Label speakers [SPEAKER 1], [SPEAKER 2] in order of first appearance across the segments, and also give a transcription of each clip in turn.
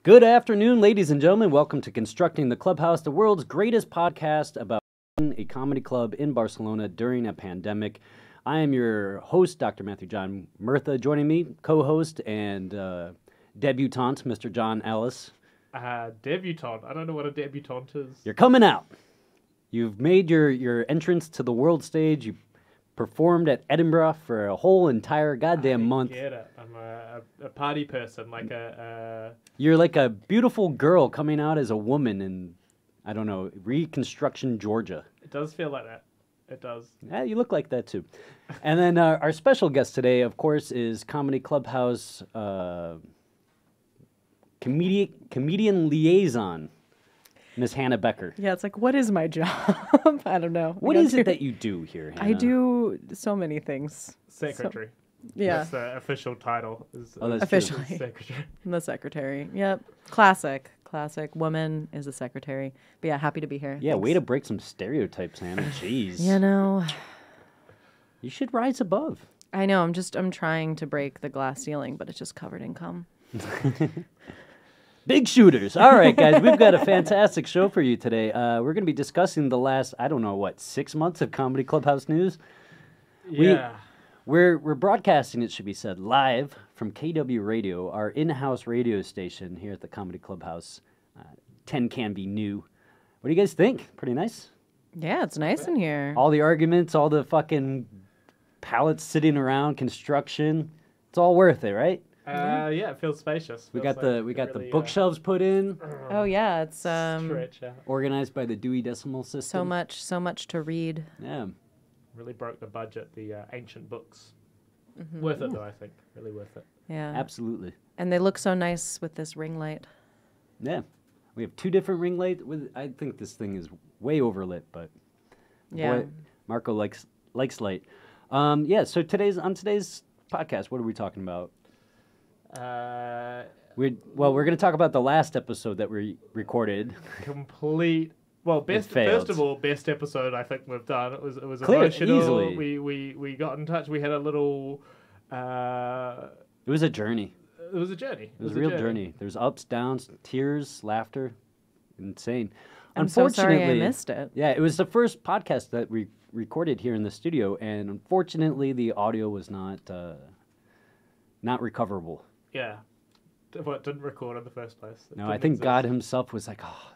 [SPEAKER 1] Good afternoon, ladies and gentlemen. Welcome to Constructing the Clubhouse, the world's greatest podcast about a comedy club in Barcelona during a pandemic. I am your host, Dr. Matthew John Murtha. Joining me, co-host and debutante, Mr. John Ellis.
[SPEAKER 2] Debutante? I don't know what a debutante is.
[SPEAKER 1] You're coming out. You've made your entrance to the world stage. You performed at Edinburgh for a whole entire goddamn month.
[SPEAKER 2] I get it. I'm a party person, like
[SPEAKER 1] You're like a beautiful girl coming out as a woman in, I don't know, Reconstruction, Georgia.
[SPEAKER 2] It does feel like that. It does.
[SPEAKER 1] Yeah, you look like that too. And then our special guest today, of course, is Comedy Clubhouse comedian liaison, Miss Hannah Becker.
[SPEAKER 3] Yeah, it's like, what is my job? I don't know.
[SPEAKER 1] What is it that you do here, Hannah?
[SPEAKER 3] I do so many things.
[SPEAKER 2] Secretary.
[SPEAKER 3] Yeah.
[SPEAKER 2] That's the official title.
[SPEAKER 1] That's
[SPEAKER 3] officially.
[SPEAKER 2] Secretary.
[SPEAKER 3] I'm the secretary. Yep. Classic woman is a secretary. But yeah, happy to be here.
[SPEAKER 1] Yeah,
[SPEAKER 3] Thanks.
[SPEAKER 1] way to break some stereotypes, Hannah. Jeez.
[SPEAKER 3] You know,
[SPEAKER 1] You should rise above.
[SPEAKER 3] I know. I'm trying to break the glass ceiling, but it's just covered in cum.
[SPEAKER 1] Big shooters. All right, guys, we've got a fantastic show for you today. We're going to be discussing the last, 6 months of Comedy Clubhouse news.
[SPEAKER 2] Yeah.
[SPEAKER 1] We're broadcasting, it should be said, live from KW Radio, our in-house radio station here at the Comedy Clubhouse. 10 can be new. What do you guys think? Pretty nice?
[SPEAKER 3] Yeah, it's nice in here.
[SPEAKER 1] All the arguments, all the fucking pallets sitting around, construction. It's all worth it, right?
[SPEAKER 2] Yeah, it feels spacious.
[SPEAKER 1] We
[SPEAKER 2] Feels
[SPEAKER 1] got
[SPEAKER 2] like
[SPEAKER 1] the
[SPEAKER 2] really,
[SPEAKER 1] bookshelves put in,
[SPEAKER 3] Oh yeah, it's
[SPEAKER 2] stretch out.
[SPEAKER 1] organized by the Dewey Decimal System.
[SPEAKER 3] so much to read.
[SPEAKER 1] Yeah.
[SPEAKER 2] Really broke the budget. The ancient books. Worth it though, I think. Really worth it.
[SPEAKER 3] Yeah.
[SPEAKER 1] Absolutely.
[SPEAKER 3] And they look so nice with this ring light.
[SPEAKER 1] Yeah. We have 2 different ring lights. I think this thing is way overlit, but
[SPEAKER 3] Yeah.
[SPEAKER 1] boy, Marco likes light. Yeah, so today's podcast, what are we talking about? We're going to talk about the last episode that we recorded.
[SPEAKER 2] Complete. Well,
[SPEAKER 1] It failed.
[SPEAKER 2] first of all, best episode I think we've done. It was
[SPEAKER 1] Clear,
[SPEAKER 2] emotional.
[SPEAKER 1] easily.
[SPEAKER 2] We got in touch. We had a little.
[SPEAKER 1] It was a journey.
[SPEAKER 2] It was a journey.
[SPEAKER 1] It was a real journey. There's ups, downs, tears, laughter. Insane.
[SPEAKER 3] I'm so sorry I missed it.
[SPEAKER 1] Yeah, it was the first podcast that we recorded here in the studio, and unfortunately, the audio was not recoverable.
[SPEAKER 2] Yeah. What didn't record in the first place. It
[SPEAKER 1] No, I
[SPEAKER 2] didn't
[SPEAKER 1] think
[SPEAKER 2] exist.
[SPEAKER 1] God himself was like, oh,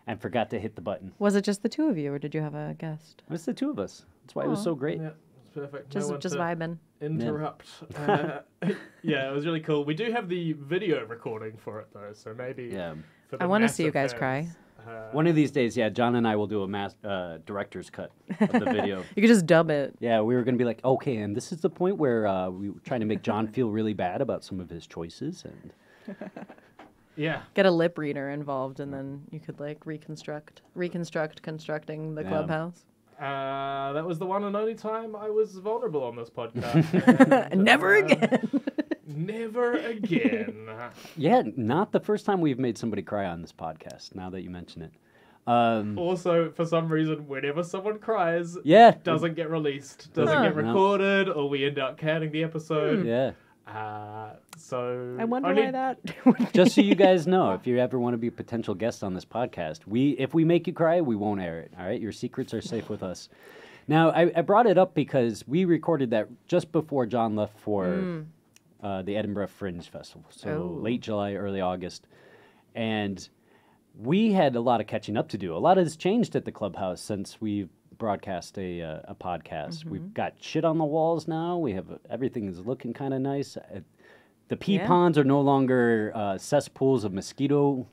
[SPEAKER 1] and forgot to hit the button.
[SPEAKER 3] Was it just the two of you, or did you have a guest?
[SPEAKER 1] It's the 2 of us. That's why it was
[SPEAKER 3] Aw.
[SPEAKER 1] so great.
[SPEAKER 2] Yeah, it's perfect.
[SPEAKER 3] Just
[SPEAKER 2] no one to
[SPEAKER 3] vibing.
[SPEAKER 2] interrupt. Yeah, it was really cool. We do have the video recording for it though, so maybe.
[SPEAKER 1] Yeah.
[SPEAKER 2] For the
[SPEAKER 3] I want to see you
[SPEAKER 2] massive
[SPEAKER 3] guys cry.
[SPEAKER 2] fans,
[SPEAKER 1] One of these days, yeah, John and I will do a director's cut of the video.
[SPEAKER 3] You could just dub it.
[SPEAKER 1] Yeah, we were going to be like, okay, and this is the point where we were trying to make John feel really bad about some of his choices. And
[SPEAKER 2] Yeah.
[SPEAKER 3] Get a lip reader involved, and then you could like reconstruct constructing the
[SPEAKER 1] Yeah.
[SPEAKER 3] clubhouse.
[SPEAKER 2] That was the one and only time I was vulnerable on this podcast. And,
[SPEAKER 3] Never again.
[SPEAKER 2] Never again.
[SPEAKER 1] yeah, not the first time we've made somebody cry on this podcast, now that you mention it.
[SPEAKER 2] Also, for some reason, whenever someone cries,
[SPEAKER 1] Yeah.
[SPEAKER 2] doesn't get released, doesn't
[SPEAKER 3] Huh.
[SPEAKER 2] get recorded, or we end up cutting the episode.
[SPEAKER 1] Yeah.
[SPEAKER 2] So
[SPEAKER 3] I wonder
[SPEAKER 2] only-
[SPEAKER 3] why that.
[SPEAKER 1] Just so you guys know, if you ever want to be a potential guest on this podcast, if we make you cry, we won't air it. All right, your secrets are safe with us. Now, I brought it up because we recorded that just before John left for the Edinburgh Fringe Festival, so
[SPEAKER 3] Oh.
[SPEAKER 1] late July, early August, and we had a lot of catching up to do. A lot has changed at the Clubhouse since we've broadcast a podcast. We've got shit on the walls now. We have everything is looking kind of nice. The pea
[SPEAKER 3] Yeah.
[SPEAKER 1] ponds are no longer cesspools of mosquito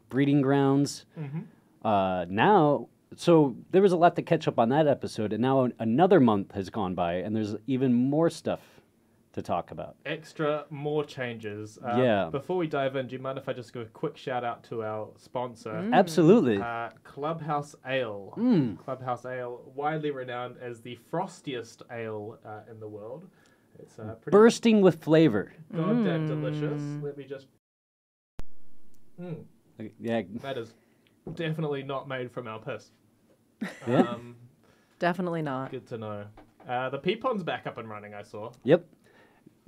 [SPEAKER 1] breeding grounds. Now, so there was a lot to catch up on that episode, and now another month has gone by, and there's even more stuff to talk about.
[SPEAKER 2] More changes.
[SPEAKER 1] Yeah.
[SPEAKER 2] Before we dive in, do you mind if I just give a quick shout out to our sponsor?
[SPEAKER 1] Absolutely.
[SPEAKER 2] Clubhouse Ale. Clubhouse Ale, widely renowned as the frostiest ale in the world. It's pretty
[SPEAKER 1] Bursting with flavor.
[SPEAKER 2] goddamn delicious. Let me just.
[SPEAKER 1] Yeah.
[SPEAKER 2] That is definitely not made from our piss.
[SPEAKER 1] Yeah.
[SPEAKER 3] Definitely not.
[SPEAKER 2] Good to know. The pea pond's back up and running, I saw.
[SPEAKER 1] Yep.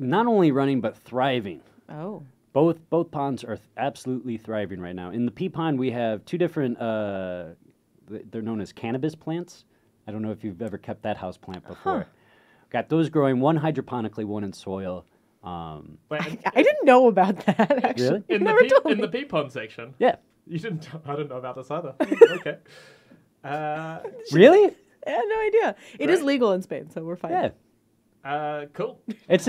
[SPEAKER 1] Not only running, but thriving.
[SPEAKER 3] Oh.
[SPEAKER 1] Both ponds are absolutely thriving right now. In the pea pond, we have two different. They're known as cannabis plants. I don't know if you've ever kept that house plant before. Got those growing, one hydroponically, one in soil.
[SPEAKER 2] Wait,
[SPEAKER 3] I didn't know about that, actually.
[SPEAKER 1] Really?
[SPEAKER 2] in the pea pond section?
[SPEAKER 1] Yeah.
[SPEAKER 2] You didn't. I didn't know about this either. Okay.
[SPEAKER 1] Really?
[SPEAKER 3] I had no idea. It is
[SPEAKER 2] Great.
[SPEAKER 3] legal in Spain, so we're fine.
[SPEAKER 1] Yeah.
[SPEAKER 2] Cool.
[SPEAKER 1] It's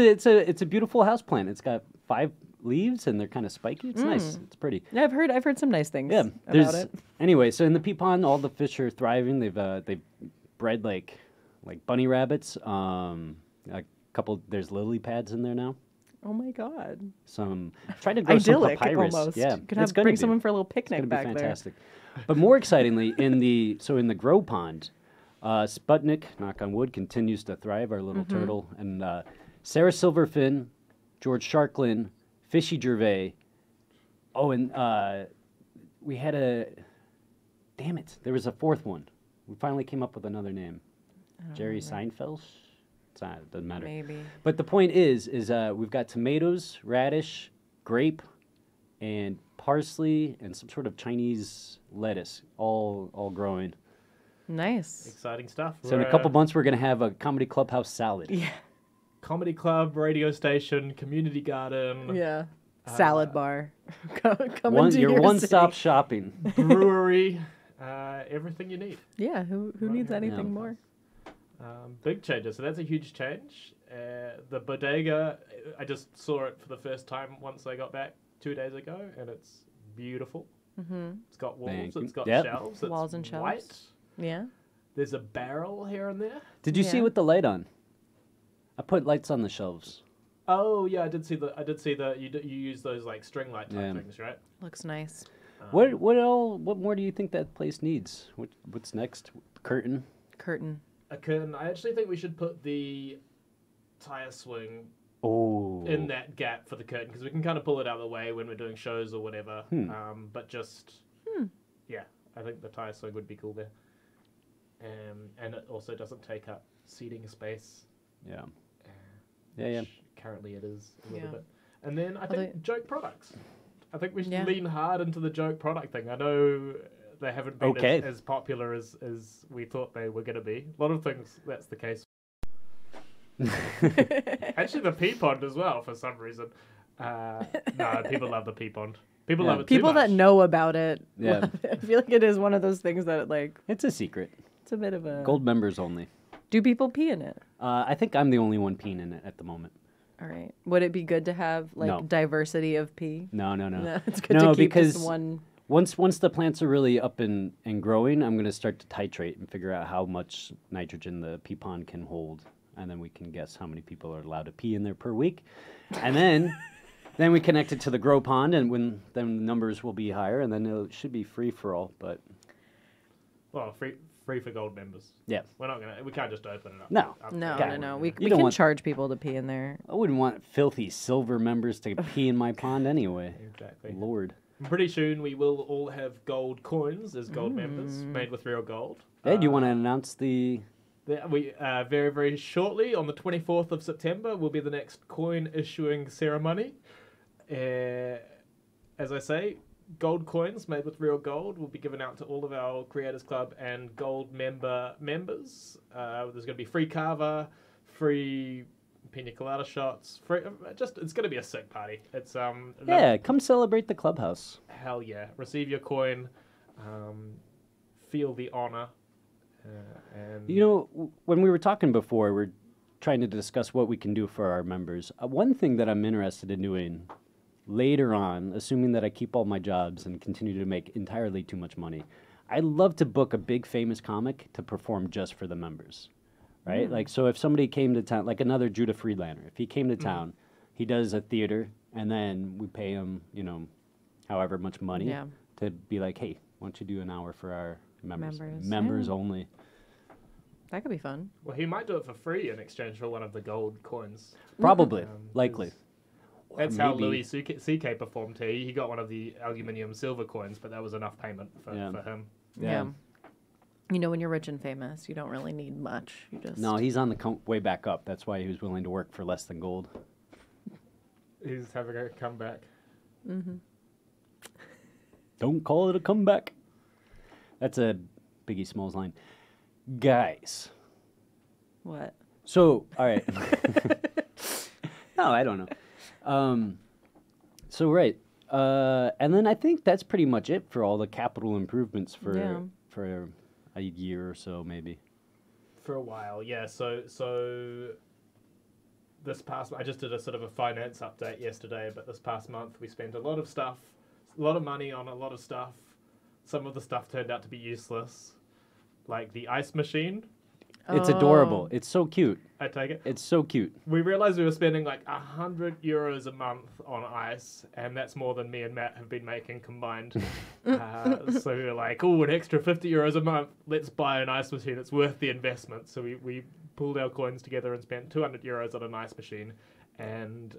[SPEAKER 1] a beautiful house plant. It's got 5 leaves and they're kind of spiky. It's nice. It's pretty.
[SPEAKER 3] Yeah, I've heard some nice things
[SPEAKER 1] Yeah.
[SPEAKER 3] about it.
[SPEAKER 1] Anyway, so in the pea pond, all the fish are thriving. They've bred like bunny rabbits. A couple. There's lily pads in there now.
[SPEAKER 3] Oh my god.
[SPEAKER 1] Trying to grow
[SPEAKER 3] Idyllic,
[SPEAKER 1] some papyrus.
[SPEAKER 3] almost.
[SPEAKER 1] Yeah,
[SPEAKER 3] Could
[SPEAKER 1] it's gonna
[SPEAKER 3] bring
[SPEAKER 1] be.
[SPEAKER 3] someone for a little
[SPEAKER 1] It's
[SPEAKER 3] picnic
[SPEAKER 1] gonna
[SPEAKER 3] back
[SPEAKER 1] be
[SPEAKER 3] there.
[SPEAKER 1] fantastic. But more excitingly, in the grow pond, Sputnik, knock on wood, continues to thrive. Our little turtle, and Sarah Silverfin, George Sharklin, Fishy Gervais. Oh, and we had damn it, there was a 4th one. We finally came up with another name. Jerry Seinfeld. It doesn't matter.
[SPEAKER 3] Maybe.
[SPEAKER 1] But the point is we've got tomatoes, radish, grape, and parsley, and some sort of Chinese lettuce, all growing.
[SPEAKER 3] Nice.
[SPEAKER 2] Exciting stuff.
[SPEAKER 1] So in a couple months, we're going to have a comedy clubhouse salad.
[SPEAKER 3] Yeah.
[SPEAKER 2] Comedy club, radio station, community garden,
[SPEAKER 3] Yeah. Salad bar. Come into
[SPEAKER 1] Your
[SPEAKER 3] your
[SPEAKER 1] one-stop
[SPEAKER 3] city.
[SPEAKER 1] shopping.
[SPEAKER 2] brewery, everything you need.
[SPEAKER 3] Yeah, who needs
[SPEAKER 2] here.
[SPEAKER 3] anything
[SPEAKER 1] Yeah.
[SPEAKER 3] more?
[SPEAKER 2] Big changes. So that's a huge change. The bodega, I just saw it for the first time once I got back 2 days ago, and it's beautiful.
[SPEAKER 3] Mm-hmm.
[SPEAKER 2] It's got walls.
[SPEAKER 1] Thank you.
[SPEAKER 2] It's got
[SPEAKER 1] Yep.
[SPEAKER 2] shelves. It's
[SPEAKER 3] Walls and shelves.
[SPEAKER 2] white.
[SPEAKER 3] Yeah.
[SPEAKER 2] There's a barrel here and there.
[SPEAKER 1] Did you see
[SPEAKER 3] Yeah.
[SPEAKER 1] with the light on? I put lights on the shelves.
[SPEAKER 2] Oh yeah, I did see the. You use those like string light type
[SPEAKER 1] Yeah.
[SPEAKER 2] things, right?
[SPEAKER 3] Looks nice.
[SPEAKER 1] What more do you think that place needs? What's next? Curtain.
[SPEAKER 3] Curtain.
[SPEAKER 2] A curtain. I actually think we should put the tire swing
[SPEAKER 1] Oh.
[SPEAKER 2] in that gap for the curtain because we can kind of pull it out of the way when we're doing shows or whatever. But just yeah, I think the tire swing would be cool there. And it also doesn't take up seating space.
[SPEAKER 1] Yeah. Yeah.
[SPEAKER 2] which Currently it is a little
[SPEAKER 3] Yeah.
[SPEAKER 2] bit. And then I
[SPEAKER 3] Although-
[SPEAKER 2] think joke products. I think we should
[SPEAKER 3] Yeah.
[SPEAKER 2] lean hard into the joke product thing. I know they haven't been
[SPEAKER 1] Okay.
[SPEAKER 2] as popular as we thought they were going to be. A lot of things that's the case. Actually, the pea pond as well for some reason. No, people love the pea pond. People
[SPEAKER 1] Yeah.
[SPEAKER 2] love it too
[SPEAKER 3] People that
[SPEAKER 2] much.
[SPEAKER 3] know about it.
[SPEAKER 1] Yeah.
[SPEAKER 3] love it. I feel like it is one of those things that like
[SPEAKER 1] It's a secret.
[SPEAKER 3] it's a bit of a
[SPEAKER 1] Gold members only.
[SPEAKER 3] Do people pee in it?
[SPEAKER 1] I think I'm the only one peeing in it at the moment.
[SPEAKER 3] All right. Would it be good to have like
[SPEAKER 1] No.
[SPEAKER 3] diversity of pee?
[SPEAKER 1] No.
[SPEAKER 3] No, it's good
[SPEAKER 1] No,
[SPEAKER 3] to keep
[SPEAKER 1] because
[SPEAKER 3] just one.
[SPEAKER 1] Once the plants are really up and growing, I'm going to start to titrate and figure out how much nitrogen the pea pond can hold, and then we can guess how many people are allowed to pee in there per week, and then we connect it to the grow pond, and then the numbers will be higher, and then it should be free for all. But
[SPEAKER 2] Well, free for gold members.
[SPEAKER 1] yeah,
[SPEAKER 2] We can't just open it up.
[SPEAKER 1] No.
[SPEAKER 3] No,
[SPEAKER 1] God.
[SPEAKER 3] no. We
[SPEAKER 1] You don't
[SPEAKER 3] can
[SPEAKER 1] want-
[SPEAKER 3] charge people to pee in there.
[SPEAKER 1] I wouldn't want filthy silver members to pee in my pond anyway.
[SPEAKER 2] Exactly.
[SPEAKER 1] Lord.
[SPEAKER 2] Pretty soon we will all have gold coins as gold members made with real gold.
[SPEAKER 1] Hey, do you want to announce the?
[SPEAKER 2] We very, very shortly on the 24th of September will be the next coin issuing ceremony. As I say, gold coins made with real gold will be given out to all of our Creators Club and gold members. There's going to be free kava, free pina colada shots, free. It's going to be a sick party. It's
[SPEAKER 1] Yeah, come celebrate the clubhouse.
[SPEAKER 2] hell yeah! Receive your coin, feel the honor, and
[SPEAKER 1] You know, when we were talking before, we're trying to discuss what we can do for our members. One thing that I'm interested in doing later on, assuming that I keep all my jobs and continue to make entirely too much money, I'd love to book a big famous comic to perform just for the members, right? Like, so if somebody came to town, like another Judah Friedlander, if he came to town, he does a theater, and then we pay him, however much money
[SPEAKER 3] Yeah.
[SPEAKER 1] to be like, hey, why don't you do an hour for our members?
[SPEAKER 3] Members,
[SPEAKER 1] Members
[SPEAKER 3] yeah.
[SPEAKER 1] only.
[SPEAKER 3] That could be fun.
[SPEAKER 2] well, he might do it for free in exchange for one of the gold coins.
[SPEAKER 1] Probably,
[SPEAKER 2] Um,
[SPEAKER 1] likely.
[SPEAKER 2] 'cause That's how
[SPEAKER 1] maybe-
[SPEAKER 2] Louis C.K. performed here. He got one of the aluminium silver coins, but that was enough payment for him.
[SPEAKER 3] Yeah. You know, when you're rich and famous, you don't really need much. You just
[SPEAKER 1] No, he's on the way back up. That's why he was willing to work for less than gold.
[SPEAKER 2] He's having a comeback.
[SPEAKER 3] Mm-hmm.
[SPEAKER 1] Don't call it a comeback. That's a Biggie Smalls line. Guys.
[SPEAKER 3] What?
[SPEAKER 1] So, all right. No, I don't know. So, right. And then I think that's pretty much it for all the capital improvements for a year or so, maybe.
[SPEAKER 2] For a while, yeah. So this past, I just did a sort of a finance update yesterday, but this past month we spent a lot of money on a lot of stuff. Some of the stuff turned out to be useless, like the ice machine.
[SPEAKER 1] It's adorable. It's so cute.
[SPEAKER 2] I take it.
[SPEAKER 1] It's so cute.
[SPEAKER 2] We realized we were spending like €100 a month on ice, and that's more than me and Matt have been making combined. So we were like, oh, an extra €50 a month. Let's buy an ice machine. It's worth the investment. So we pulled our coins together and spent €200 on an ice machine, and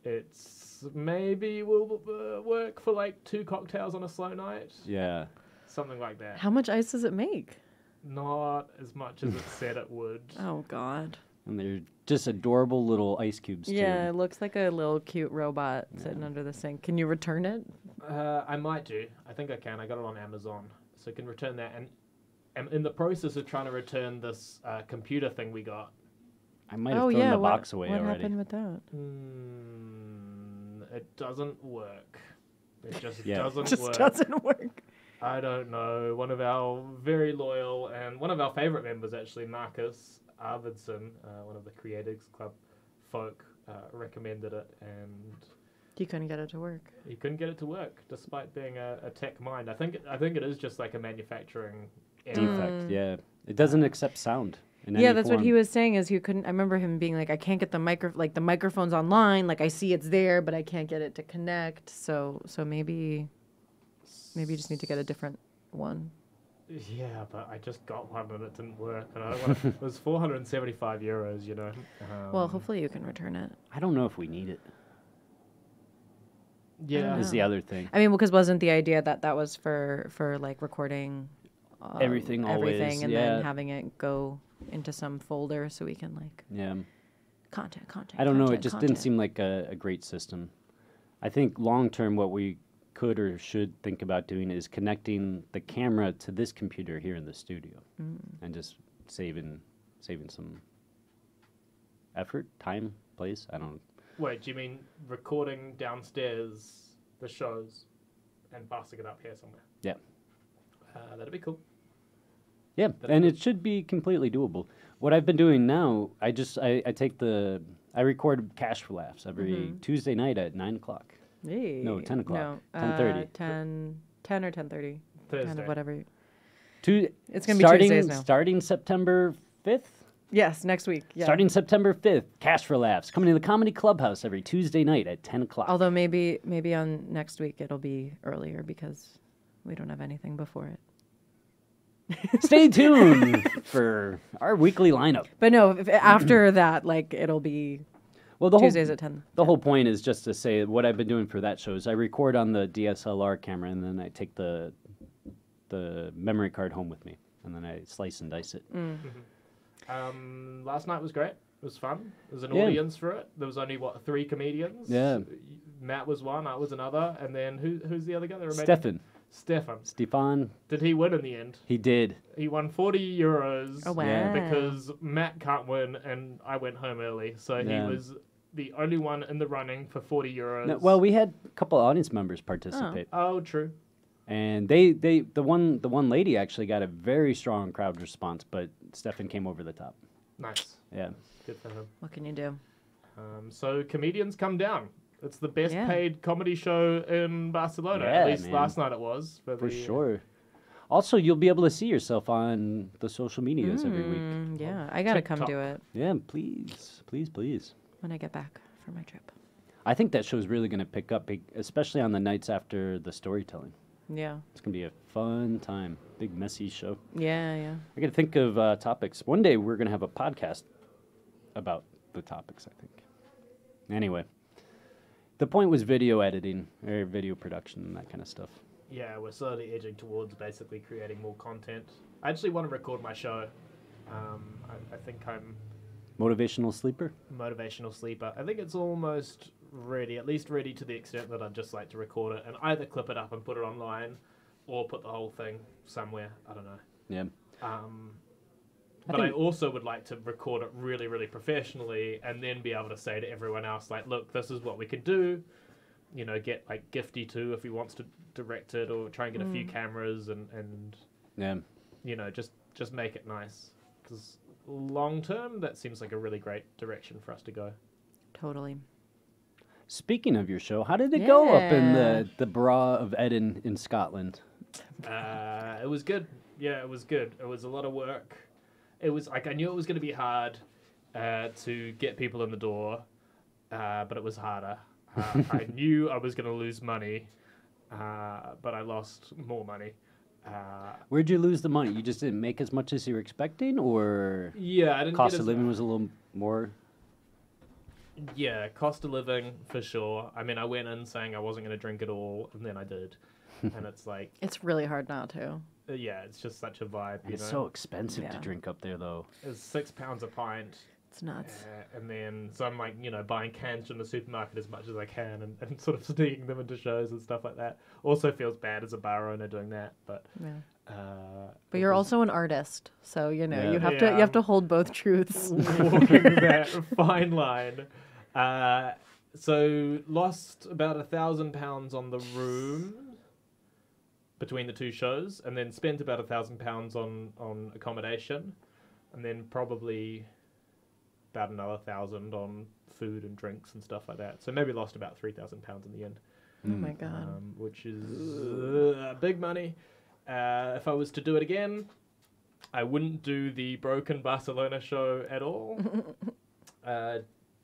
[SPEAKER 2] it's maybe will work for like 2 cocktails on a slow night.
[SPEAKER 1] Yeah.
[SPEAKER 2] Something like that.
[SPEAKER 3] How much ice does it make?
[SPEAKER 2] Not as much as it said it would.
[SPEAKER 3] Oh, God.
[SPEAKER 1] And they're just adorable little ice cubes, too.
[SPEAKER 3] Yeah, it looks like a little cute robot sitting under the sink. Can you return it?
[SPEAKER 2] I might do. I think I can. I got it on Amazon. So I can return that. And I'm in the process of trying to return this computer thing we got.
[SPEAKER 1] I might have thrown the box away
[SPEAKER 3] what
[SPEAKER 1] already.
[SPEAKER 3] happened with that?
[SPEAKER 2] It doesn't work. It just
[SPEAKER 3] doesn't work.
[SPEAKER 2] I don't know. One of our very loyal and one of our favourite members, actually, Marcus Arvidsson, one of the Creatives Club folk, recommended it, and
[SPEAKER 3] You couldn't get it to work.
[SPEAKER 2] he couldn't get it to work, despite being a tech mind. I think it is just like a manufacturing error.
[SPEAKER 1] Defect, yeah. It doesn't accept sound in any
[SPEAKER 3] Yeah, that's what
[SPEAKER 2] Um,
[SPEAKER 3] he
[SPEAKER 1] form.
[SPEAKER 3] was saying. Is you couldn't. I remember him being like, I can't get the the microphone's online. Like I see it's there, but I can't get it to connect. So maybe you just need to get a different one.
[SPEAKER 2] Yeah, but I just got one and it didn't work. And I don't want it was €475, you know.
[SPEAKER 3] Well, hopefully you can return it.
[SPEAKER 1] I don't know if we need it,
[SPEAKER 2] Yeah.
[SPEAKER 1] is the other thing.
[SPEAKER 3] I mean, because wasn't the idea that was for like recording
[SPEAKER 1] Everything always,
[SPEAKER 3] and
[SPEAKER 1] yeah.
[SPEAKER 3] then having it go into some folder so we can like
[SPEAKER 1] Yeah.
[SPEAKER 3] content.
[SPEAKER 1] I don't know. It
[SPEAKER 3] content,
[SPEAKER 1] just didn't
[SPEAKER 3] content.
[SPEAKER 1] seem like a great system. I think long term, what we could or should think about doing is connecting the camera to this computer here in the studio, and just saving some effort, time, place. I don't.
[SPEAKER 2] Wait, do you mean recording downstairs the shows and passing it up here somewhere?
[SPEAKER 1] Yeah.
[SPEAKER 2] That'd be cool.
[SPEAKER 1] Yeah, and it should be completely doable. What I've been doing now, I record Cash for Laughs every Tuesday night at 9 o'clock.
[SPEAKER 3] Hey.
[SPEAKER 1] No, 10 o'clock.
[SPEAKER 3] No,
[SPEAKER 1] 10:30.
[SPEAKER 3] 10 or 10:30.
[SPEAKER 2] Thursday.
[SPEAKER 3] Kind of whatever.
[SPEAKER 1] It's
[SPEAKER 3] gonna be Tuesdays now.
[SPEAKER 1] Starting September 5th?
[SPEAKER 3] Yes, next week. Yeah.
[SPEAKER 1] Starting September 5th, Cash for Laughs, coming to the Comedy Clubhouse every Tuesday night at 10 o'clock.
[SPEAKER 3] Although maybe on next week it'll be earlier because we don't have anything before it.
[SPEAKER 1] Stay tuned for our weekly lineup.
[SPEAKER 3] But no, after that, like it'll be
[SPEAKER 1] Well,
[SPEAKER 3] Tuesdays at 10.
[SPEAKER 1] The whole point is just to say what I've been doing for that show is I record on the DSLR camera, and then I take the memory card home with me, and then I slice and dice it.
[SPEAKER 2] Last night was great. It was fun. There was an
[SPEAKER 1] Yeah.
[SPEAKER 2] audience for it. There was only 3 comedians.
[SPEAKER 1] Yeah.
[SPEAKER 2] Matt was one. I was another. And then who's the other guy?
[SPEAKER 1] Stefan.
[SPEAKER 2] Did he win in the end?
[SPEAKER 1] He did.
[SPEAKER 2] He won €40.
[SPEAKER 3] Oh wow!
[SPEAKER 1] Yeah.
[SPEAKER 2] Because Matt can't win, and I went home early, so
[SPEAKER 1] Yeah.
[SPEAKER 2] he was the only one in the running for €40.
[SPEAKER 1] No, well, we had a couple of audience members participate,
[SPEAKER 2] Oh, true.
[SPEAKER 1] and the one lady actually got a very strong crowd response, but Stefan came over the top.
[SPEAKER 2] Nice.
[SPEAKER 1] Yeah.
[SPEAKER 2] Good for him.
[SPEAKER 3] What can you do?
[SPEAKER 2] So comedians come down. It's the best
[SPEAKER 3] Yeah.
[SPEAKER 2] paid comedy show in Barcelona.
[SPEAKER 1] Yeah,
[SPEAKER 2] At least
[SPEAKER 1] man.
[SPEAKER 2] last night it was.
[SPEAKER 1] For sure. Also, you'll be able to see yourself on the social medias every week.
[SPEAKER 3] Yeah, I gotta come
[SPEAKER 2] TikTok.
[SPEAKER 3] do it
[SPEAKER 1] Yeah, please.
[SPEAKER 3] when I get back from my trip.
[SPEAKER 1] I think that show's really going to pick up, especially on the nights after the storytelling.
[SPEAKER 3] Yeah,
[SPEAKER 1] It's going to be a fun time. Big, messy show.
[SPEAKER 3] yeah.
[SPEAKER 1] I got to think of topics. One day we're going to have a podcast about the topics, I think. Anyway, the point was video editing, or video production, and that kind of stuff.
[SPEAKER 2] Yeah, we're slowly edging towards basically creating more content. I actually want to record my show. I think I'm
[SPEAKER 1] Motivational sleeper?
[SPEAKER 2] motivational sleeper. I think it's almost ready, at least ready to the extent that I'd just like to record it and either clip it up and put it online or put the whole thing somewhere. I don't know.
[SPEAKER 1] Yeah.
[SPEAKER 2] But I also would like to record it really, really professionally and then be able to say to everyone else, like, look, this is what we can do. You know, get like Gifty too if he wants to direct it, or try and get a few cameras and
[SPEAKER 1] Yeah.
[SPEAKER 2] you know, just make it nice. Because long term, that seems like a really great direction for us to go.
[SPEAKER 3] Totally.
[SPEAKER 1] Speaking of your show, how did it go up in
[SPEAKER 3] Yeah.
[SPEAKER 1] the Bra of Edin in Scotland?
[SPEAKER 2] It was good. Yeah, it was good. It was a lot of work. It was like, I knew it was going to be hard to get people in the door, but it was harder. I knew I was going to lose money, but I lost more money.
[SPEAKER 1] Where'd you lose the money? You just didn't make as much as you were expecting, or
[SPEAKER 2] Yeah, I didn't
[SPEAKER 1] cost
[SPEAKER 2] get
[SPEAKER 1] of living was a little more?
[SPEAKER 2] Yeah, cost of living for sure. I mean, I went in saying I wasn't going to drink at all, and then I did. And it's like,
[SPEAKER 3] It's really hard not to.
[SPEAKER 2] yeah, it's just such a vibe,
[SPEAKER 1] And
[SPEAKER 2] you
[SPEAKER 1] it's
[SPEAKER 2] know.
[SPEAKER 1] so expensive to
[SPEAKER 3] Yeah.
[SPEAKER 1] drink up there, though.
[SPEAKER 2] It's £6 a pint.
[SPEAKER 3] It's nuts.
[SPEAKER 2] And then, so I'm like, you know, buying cans from the supermarket as much as I can and sort of sneaking them into shows and stuff like that. Also feels bad as a bar owner doing that, but...
[SPEAKER 3] Yeah.
[SPEAKER 2] But
[SPEAKER 3] But you're also an artist, so you know
[SPEAKER 1] Yeah.
[SPEAKER 3] you have
[SPEAKER 2] Yeah.
[SPEAKER 3] to hold both truths.
[SPEAKER 2] walking that fine line. So lost about £1,000 on the room between the two shows, and then spent about £1,000 on accommodation, and then probably about another 1,000 on food and drinks and stuff like that. So maybe lost about £3,000 in the end,
[SPEAKER 3] Oh my god.
[SPEAKER 2] which is big money. If I was to do it again, I wouldn't do the broken Barcelona show at all.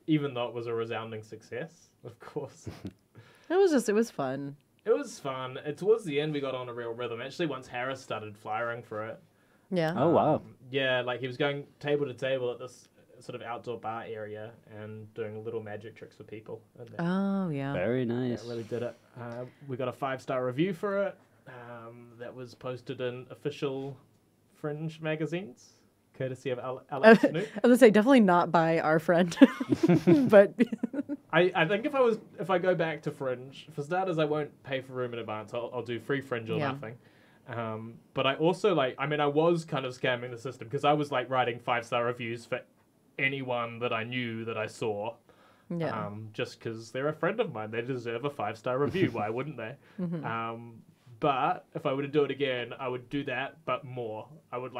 [SPEAKER 2] Even though it was a resounding success, of course.
[SPEAKER 3] It was fun.
[SPEAKER 2] It was fun. Towards the end, we got on a real rhythm. Actually, once Harris started flying for it.
[SPEAKER 3] Yeah.
[SPEAKER 1] Oh, wow.
[SPEAKER 2] Yeah, like he was going table to table at this sort of outdoor bar area and doing little magic tricks for people. And that,
[SPEAKER 3] Oh yeah.
[SPEAKER 1] Very nice.
[SPEAKER 2] that really did it. We got a 5-star review for it. That was posted in official Fringe magazines, courtesy of Alex Snook.
[SPEAKER 3] I was gonna say definitely not by our friend, but
[SPEAKER 2] I think if I go back to Fringe, for starters, I won't pay for room in advance. I'll do free Fringe or
[SPEAKER 3] Yeah.
[SPEAKER 2] nothing. But I also I was kind of scamming the system because I was like writing 5-star reviews for anyone that I knew that I saw.
[SPEAKER 3] yeah.
[SPEAKER 2] Just because they're a friend of mine, they deserve a 5-star review. Why wouldn't they? But if I were to do it again, I would do that, but more. I would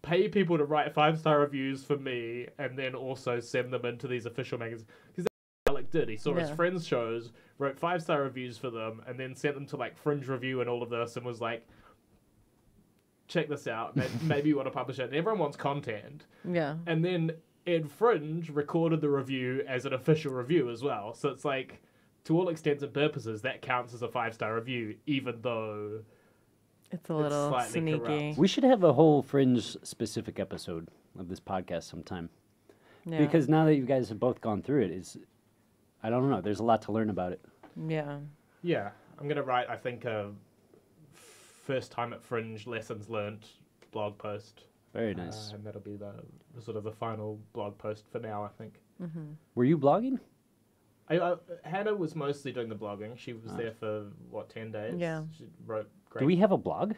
[SPEAKER 2] pay people to write 5-star reviews for me, and then also send them into these official magazines. Because that's what Alec did. He saw his
[SPEAKER 3] Yeah.
[SPEAKER 2] friends' shows, wrote 5-star reviews for them, and then sent them to Fringe Review and all of this, and was like, check this out. Maybe you want to publish it. And everyone wants content.
[SPEAKER 3] Yeah.
[SPEAKER 2] And then Ed Fringe recorded the review as an official review as well. So it's like, to all extents and purposes, that counts as a 5-star review, even though
[SPEAKER 3] It's a little
[SPEAKER 2] slightly
[SPEAKER 3] sneaky.
[SPEAKER 2] corrupt.
[SPEAKER 1] We should have a whole Fringe specific episode of this podcast sometime.
[SPEAKER 3] Yeah.
[SPEAKER 1] Because now that you guys have both gone through it, I don't know, there's a lot to learn about it.
[SPEAKER 3] Yeah.
[SPEAKER 2] Yeah, I'm going to write, I think, a first time at Fringe lessons learnt blog post.
[SPEAKER 1] Very nice.
[SPEAKER 2] And that'll be the sort of the final blog post for now, I think.
[SPEAKER 1] Were you blogging?
[SPEAKER 2] Hannah was mostly doing the blogging. She was there for, 10 days?
[SPEAKER 3] Yeah.
[SPEAKER 2] She wrote great.
[SPEAKER 1] Do we have a blog?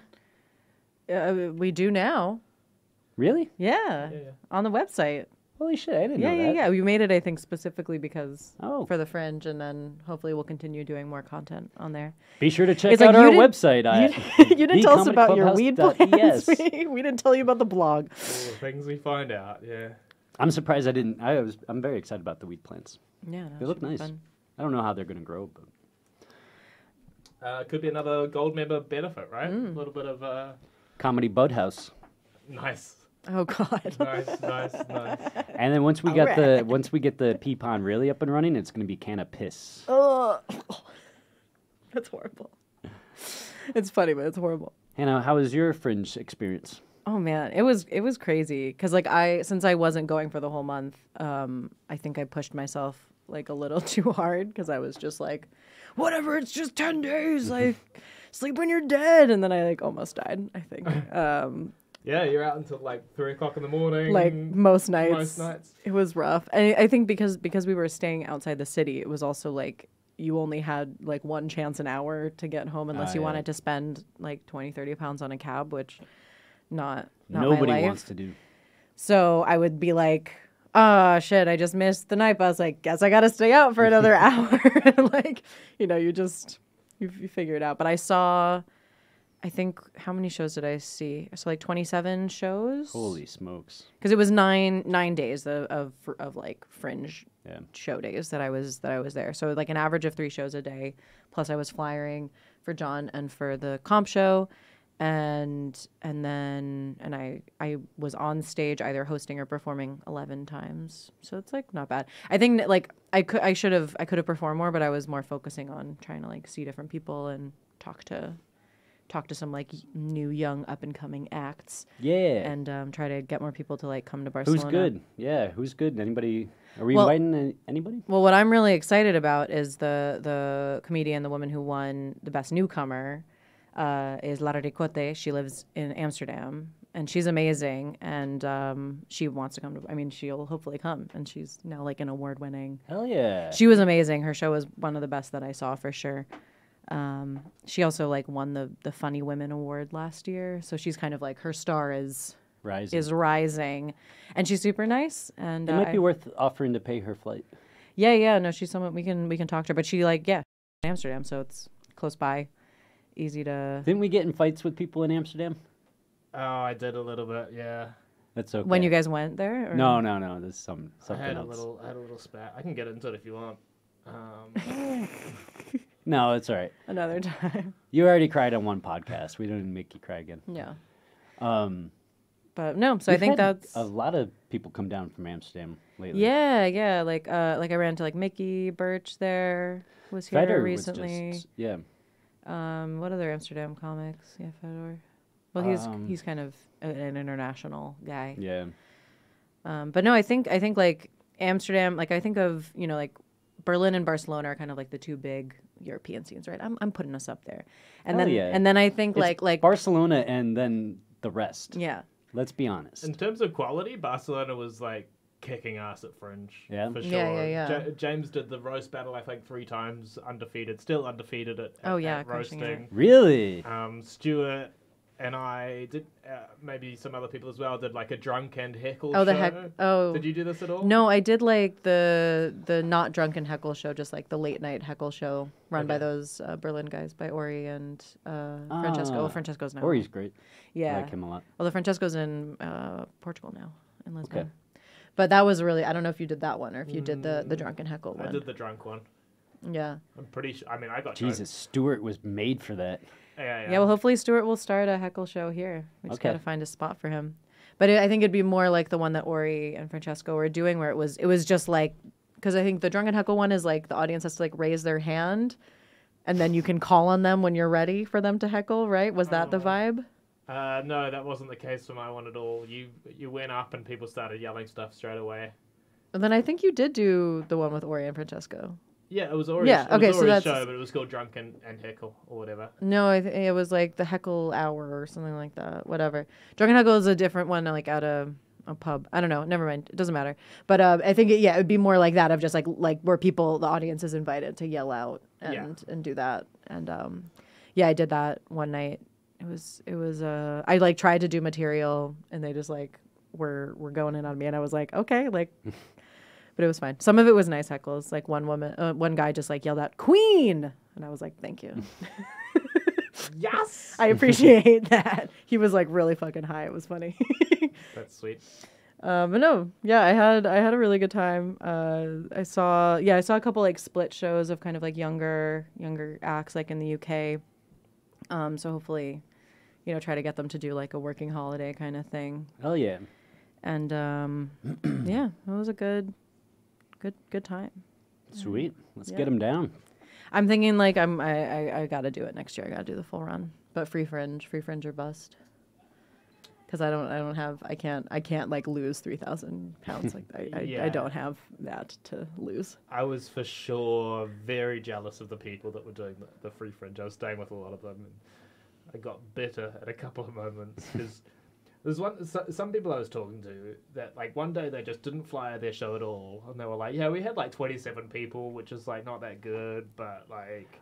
[SPEAKER 3] We do now.
[SPEAKER 1] Really?
[SPEAKER 3] Yeah.
[SPEAKER 2] Yeah.
[SPEAKER 3] On the website.
[SPEAKER 1] Holy shit, I didn't
[SPEAKER 3] Yeah,
[SPEAKER 1] know
[SPEAKER 3] yeah,
[SPEAKER 1] that.
[SPEAKER 3] yeah. We made it, I think, specifically because
[SPEAKER 1] Oh.
[SPEAKER 3] for the Fringe, and then hopefully we'll continue doing more content on there.
[SPEAKER 1] Be sure to check
[SPEAKER 3] It's
[SPEAKER 1] out
[SPEAKER 3] like,
[SPEAKER 1] our
[SPEAKER 3] you didn't-
[SPEAKER 1] website.
[SPEAKER 3] You didn't tell us about your weed plans.
[SPEAKER 1] Yes.
[SPEAKER 3] We didn't tell you about the blog.
[SPEAKER 2] All the things we find out, yeah.
[SPEAKER 1] I'm surprised I didn't. I'm very excited about the weed plants.
[SPEAKER 3] Yeah, no,
[SPEAKER 1] They
[SPEAKER 3] it
[SPEAKER 1] look
[SPEAKER 3] should be
[SPEAKER 1] nice.
[SPEAKER 3] fun.
[SPEAKER 1] I don't know how they're going to grow, but
[SPEAKER 2] Could be another gold member benefit, right? A little bit of
[SPEAKER 1] Comedy Bud House.
[SPEAKER 2] nice.
[SPEAKER 3] Oh God.
[SPEAKER 2] Nice.
[SPEAKER 1] And then once we get the pea pond really up and running, it's going to be can of piss.
[SPEAKER 3] Ugh. That's horrible. It's funny, but it's horrible.
[SPEAKER 1] Hannah, how was your Fringe experience?
[SPEAKER 3] Oh man, it was crazy because since I wasn't going for the whole month, I think I pushed myself like a little too hard because I was just like, whatever, it's just 10 days, like sleep when you're dead, and then I like almost died, I think.
[SPEAKER 2] Yeah, you're out until like 3 o'clock in the morning.
[SPEAKER 3] Like most nights.
[SPEAKER 2] Most nights.
[SPEAKER 3] It was rough. And I think because we were staying outside the city, it was also like you only had like one chance an hour to get home unless you wanted to spend like 20, 30 pounds on a cab, which not
[SPEAKER 1] Nobody
[SPEAKER 3] my life.
[SPEAKER 1] wants to do.
[SPEAKER 3] So I would be like, oh shit, I just missed the night bus. Like, guess I got to stay out for another hour. Like, you figure it out. But I saw, I think, how many shows did I see? So like 27 shows.
[SPEAKER 1] Holy smokes.
[SPEAKER 3] Because it was nine days of like Fringe show days that I was there. So like an average of 3 shows a day. Plus I was flyering for John and for the comp show. And I was on stage either hosting or performing 11 times. So it's like not bad. I think that like I could have performed more, but I was more focusing on trying to like see different people and talk to some like new young up and coming acts.
[SPEAKER 1] Yeah.
[SPEAKER 3] And try to get more people to like come to Barcelona.
[SPEAKER 1] Who's good? Yeah, who's good? Anybody? Are we inviting anybody?
[SPEAKER 3] Well, what I'm really excited about is the comedian, the woman who won the best newcomer. Is Lara Ricote. She lives in Amsterdam, and she's amazing. And she wants to come to. I mean, she'll hopefully come, and she's now like an award-winning.
[SPEAKER 1] Hell yeah!
[SPEAKER 3] She was amazing. Her show was one of the best that I saw for sure. She also like won the Funny Women Award last year, so she's kind of like her star is rising, and she's super nice. And
[SPEAKER 1] it might be worth offering to pay her flight.
[SPEAKER 3] Yeah. No, she's someone we can talk to her, but she like Amsterdam, so it's close by. Easy to.
[SPEAKER 1] Didn't we get in fights with people in Amsterdam?
[SPEAKER 2] Oh, I did a little bit, yeah.
[SPEAKER 1] That's okay.
[SPEAKER 3] When you guys went there? Or?
[SPEAKER 1] No. There's something
[SPEAKER 2] I had
[SPEAKER 1] else.
[SPEAKER 2] I had a little spat. I can get into it if you want.
[SPEAKER 1] No, it's all right.
[SPEAKER 3] Another time.
[SPEAKER 1] You already cried on one podcast. We don't make you cry again.
[SPEAKER 3] Yeah.
[SPEAKER 1] But
[SPEAKER 3] no, so I think that's
[SPEAKER 1] a lot of people come down from Amsterdam lately.
[SPEAKER 3] Yeah. Like I ran into like Mickey Birch there. Was here
[SPEAKER 1] Feder
[SPEAKER 3] recently.
[SPEAKER 1] was just,
[SPEAKER 3] What other Amsterdam comics? Yeah, Fedor. Well, he's kind of an international guy.
[SPEAKER 1] Yeah.
[SPEAKER 3] But no, I think like Amsterdam, like I think of like Berlin and Barcelona are kind of like the 2 big European scenes, right? I'm putting us up there, and then I think
[SPEAKER 1] it's
[SPEAKER 3] like
[SPEAKER 1] Barcelona and then the rest.
[SPEAKER 3] Yeah.
[SPEAKER 1] Let's be honest.
[SPEAKER 2] In terms of quality, Barcelona was like kicking ass at Fringe.
[SPEAKER 1] Yeah.
[SPEAKER 2] For sure.
[SPEAKER 3] Yeah.
[SPEAKER 2] James did the roast battle, I think, 3 times, undefeated, still undefeated at
[SPEAKER 3] crushing
[SPEAKER 2] roasting.
[SPEAKER 3] it.
[SPEAKER 1] Really?
[SPEAKER 2] Stuart and I did, maybe some other people as well, did like a Drunken Heckle
[SPEAKER 3] Oh,
[SPEAKER 2] show. Did you do this at all?
[SPEAKER 3] No, I did like the not Drunken Heckle show, just like the late night heckle show run by those Berlin guys, by Ori and Francesco. Well, Francesco's now.
[SPEAKER 1] Ori's great.
[SPEAKER 3] Yeah.
[SPEAKER 1] I like him a lot.
[SPEAKER 3] Well, the Francesco's in Portugal now, in Lisbon.
[SPEAKER 1] Okay.
[SPEAKER 3] But that was really, I don't know if you did that one or if you did the Drunken Heckle one.
[SPEAKER 2] I did the drunk one.
[SPEAKER 3] Yeah.
[SPEAKER 2] I'm pretty sure. I mean, I got
[SPEAKER 1] Jesus, Stuart was made for that.
[SPEAKER 2] Yeah.
[SPEAKER 3] Well, hopefully Stuart will start a heckle show here. We just
[SPEAKER 1] Okay.
[SPEAKER 3] got to find a spot for him. But I think it'd be more like the one that Ori and Francesco were doing, where it was just like, because I think the Drunken Heckle one is like the audience has to like raise their hand, and then you can call on them when you're ready for them to heckle. Right? Was that the vibe?
[SPEAKER 2] No, that wasn't the case for my one at all. You went up and people started yelling stuff straight away.
[SPEAKER 3] And then I think you did do the one with Ori and Francesco.
[SPEAKER 2] Yeah, it was Ori's,
[SPEAKER 3] so that's
[SPEAKER 2] show, but it was called Drunken and Heckle or whatever.
[SPEAKER 3] No, it was like the Heckle Hour or something like that. Whatever. Drunken Heckle is a different one, like at a pub. I don't know. Never mind. It doesn't matter. But I think it would be more like that, of just like where the audience is invited to yell out and do that. And I did that one night. It was I like tried to do material and they just like were going in on me, and I was like, okay, like. But it was fine. Some of it was nice heckles. Like one guy just like yelled out "Queen," and I was like, "Thank you."
[SPEAKER 2] Yes,
[SPEAKER 3] I appreciate that. He was like really fucking high. It was funny.
[SPEAKER 2] That's sweet.
[SPEAKER 3] But no, yeah, I had a really good time. I saw a couple like split shows of kind of like younger acts like in the UK. So hopefully, try to get them to do like a working holiday kind of thing.
[SPEAKER 1] Hell yeah.
[SPEAKER 3] And yeah, it was a good time.
[SPEAKER 1] Sweet. Let's get them down.
[SPEAKER 3] I'm thinking like I got to do it next year. I got to do the full run, but free fringe or bust. Because I can't like lose 3,000 pounds. Like I don't have that to lose.
[SPEAKER 2] I was for sure very jealous of the people that were doing the free fringe. I was staying with a lot of them, and I got bitter at a couple of moments because There's some people I was talking to that like one day they just didn't fly their show at all, and they were like, "Yeah, we had like 27 people, which is like not that good, but like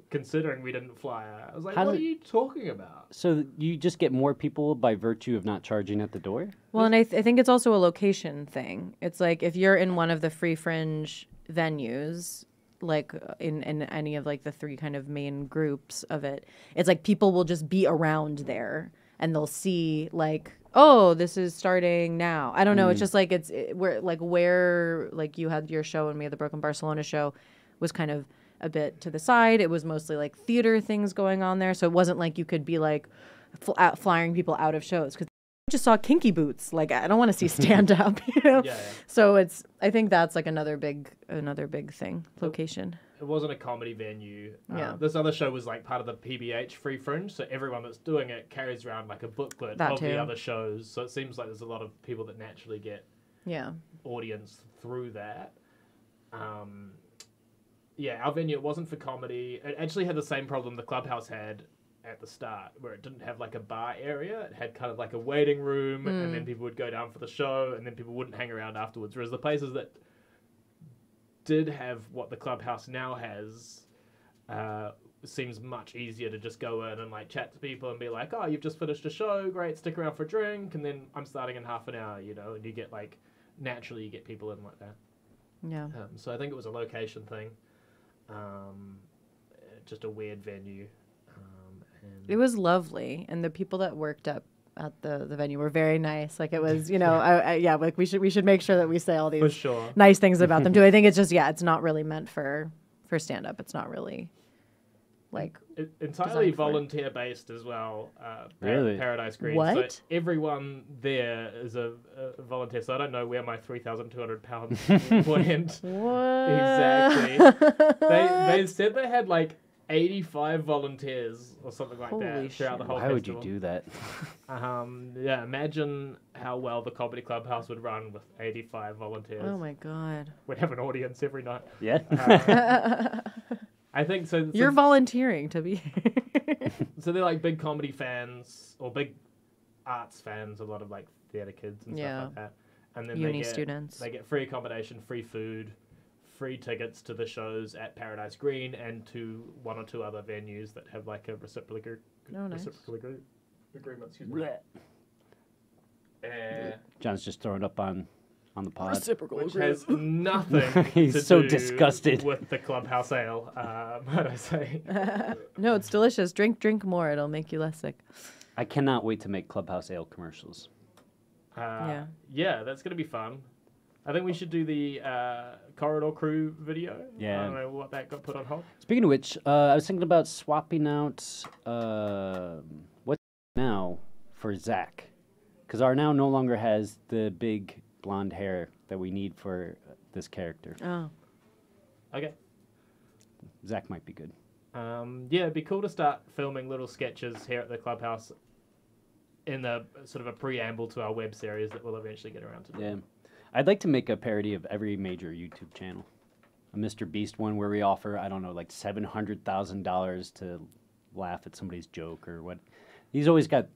[SPEAKER 2] considering we didn't fly." I was like, "What are you talking about?"
[SPEAKER 1] So you just get more people by virtue of not charging at the door?
[SPEAKER 3] Well, and I think it's also a location thing. It's like if you're in one of the free Fringe venues, like in any of like the three kind of main groups of it, it's like people will just be around there and they'll see like, oh, this is starting now. I don't know. It's just like where you had your show and we had the Broken Barcelona show was kind of a bit to the side. It was mostly like theater things going on there. So it wasn't like you could be like flying people out of shows because I just saw Kinky Boots. Like I don't want to see stand up, you know?
[SPEAKER 2] Yeah.
[SPEAKER 3] So I think that's like another big thing, location.
[SPEAKER 2] It wasn't a comedy venue.
[SPEAKER 3] Yeah.
[SPEAKER 2] This other show was like part of the PBH Free Fringe, so everyone that's doing it carries around like a booklet of the other shows. So it seems like there's a lot of people that naturally get audience through that. Our venue, it wasn't for comedy. It actually had the same problem the Clubhouse had at the start, where it didn't have like a bar area. It had kind of like a waiting room, and then people would go down for the show, and then people wouldn't hang around afterwards. Whereas the places that did have what the Clubhouse now has, seems much easier to just go in and like chat to people and be like, "Oh, you've just finished a show, great, stick around for a drink," and then I'm starting in half an hour, you know, and you get like naturally you get people in like that.
[SPEAKER 3] Yeah.
[SPEAKER 2] So I think it was a location thing, just a weird venue.
[SPEAKER 3] It was lovely, and the people that worked at the venue were very nice. Like it was, you know, like we should make sure that we say all these nice things about them too. I think it's just it's not really meant for stand up. It's not really like
[SPEAKER 2] entirely volunteer based as well.
[SPEAKER 1] Really?
[SPEAKER 2] Paradise Green.
[SPEAKER 3] What?
[SPEAKER 2] So everyone there is a volunteer. So I don't know where my 3,200 pounds went.
[SPEAKER 3] What?
[SPEAKER 2] Exactly. They said they had like 85 volunteers or something like that throughout the whole
[SPEAKER 1] festival. Why would you do that?
[SPEAKER 2] Imagine how well the Comedy Clubhouse would run with 85 volunteers.
[SPEAKER 3] Oh my god.
[SPEAKER 2] We'd have an audience every night.
[SPEAKER 1] Yeah.
[SPEAKER 2] I think so.
[SPEAKER 3] You're volunteering to be.
[SPEAKER 2] So they're like big comedy fans or big arts fans, a lot of like theater kids and stuff like that. And then
[SPEAKER 3] uni students.
[SPEAKER 2] They get free accommodation, free food, free tickets to the shows at Paradise Green and to one or two other venues that have like a reciprocal agreement. Excuse me.
[SPEAKER 1] John's just throwing up on the pod.
[SPEAKER 3] Reciprocal
[SPEAKER 2] Which
[SPEAKER 3] agreement.
[SPEAKER 2] has nothing
[SPEAKER 1] He's
[SPEAKER 2] to
[SPEAKER 1] so
[SPEAKER 2] do
[SPEAKER 1] disgusted
[SPEAKER 2] with the Clubhouse Ale, might I say.
[SPEAKER 3] No, it's delicious. Drink more. It'll make you less sick.
[SPEAKER 1] I cannot wait to make Clubhouse Ale commercials.
[SPEAKER 2] Yeah, that's going to be fun. I think we should do the Corridor Crew video.
[SPEAKER 1] Yeah.
[SPEAKER 2] I don't know what that got put on hold.
[SPEAKER 1] Speaking of which, I was thinking about swapping out what's now for Zach. Because our now no longer has the big blonde hair that we need for this character.
[SPEAKER 3] Oh.
[SPEAKER 2] Okay.
[SPEAKER 1] Zach might be good.
[SPEAKER 2] It'd be cool to start filming little sketches here at the Clubhouse in the sort of a preamble to our web series that we'll eventually get around to do.
[SPEAKER 1] Yeah. I'd like to make a parody of every major YouTube channel. A Mr. Beast one where we offer, I don't know, like $700,000 to laugh at somebody's joke or what. He's always got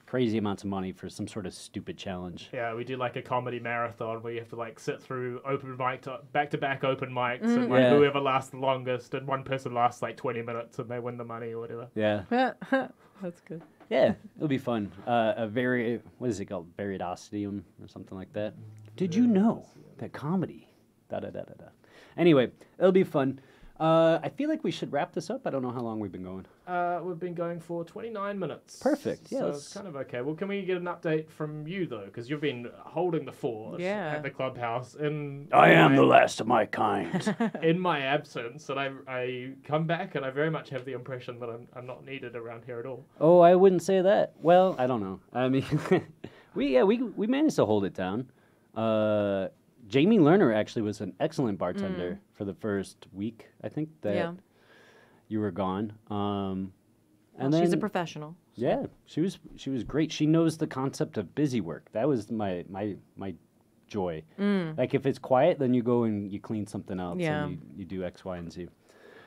[SPEAKER 1] crazy amounts of money for some sort of stupid challenge.
[SPEAKER 2] Yeah, we do like a comedy marathon where you have to like sit through open mic back-to-back open mics and like whoever lasts the longest, and one person lasts like 20 minutes and they win the money or whatever.
[SPEAKER 1] Yeah.
[SPEAKER 3] That's good.
[SPEAKER 1] Yeah, it'll be fun. What is it called? Veridositium or something like that. Did you know that comedy? Da-da-da-da-da. Anyway, it'll be fun. I feel like we should wrap this up. I don't know how long we've been going.
[SPEAKER 2] We've been going for 29 minutes.
[SPEAKER 1] Perfect. Yeah,
[SPEAKER 2] so it's kind of okay. Well, can we get an update from you, though? Because you've been holding the fort at the Clubhouse.
[SPEAKER 1] I am the last of my kind.
[SPEAKER 2] In my absence, and I come back, and I very much have the impression that I'm not needed around here at all.
[SPEAKER 1] Oh, I wouldn't say that. Well, I don't know. I mean, we managed to hold it down. Jamie Lerner actually was an excellent bartender for the first week, I think, that you were gone. And then,
[SPEAKER 3] she's a professional.
[SPEAKER 1] Yeah, she was great. She knows the concept of busy work. That was my joy. Like if it's quiet, then you go and you clean something else and you do X, Y, and Z.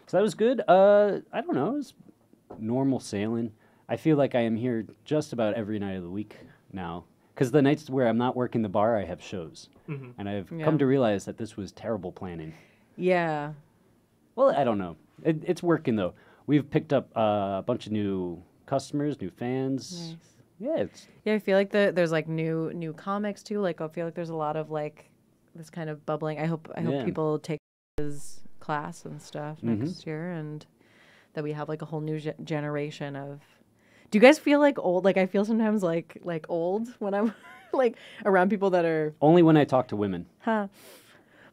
[SPEAKER 1] So that was good. I don't know. It was normal sailing. I feel like I am here just about every night of the week. now. Because the nights where I'm not working the bar, I have shows.
[SPEAKER 2] Mm-hmm.
[SPEAKER 1] And I've
[SPEAKER 3] Yeah.
[SPEAKER 1] come to realize that this was terrible planning.
[SPEAKER 3] Yeah.
[SPEAKER 1] Well, I don't know. It's working, though. We've picked up a bunch of new customers, new fans.
[SPEAKER 3] Nice.
[SPEAKER 1] Yeah,
[SPEAKER 3] Yeah, I feel like there's like new comics too. Like I feel like there's a lot of like this kind of bubbling. I hope
[SPEAKER 1] Yeah.
[SPEAKER 3] people take his class and stuff next year, and that we have like a whole new generation of. Do you guys feel like old? Like I feel sometimes like old when I'm like around people that are.
[SPEAKER 1] only when I talk to women.
[SPEAKER 3] Huh.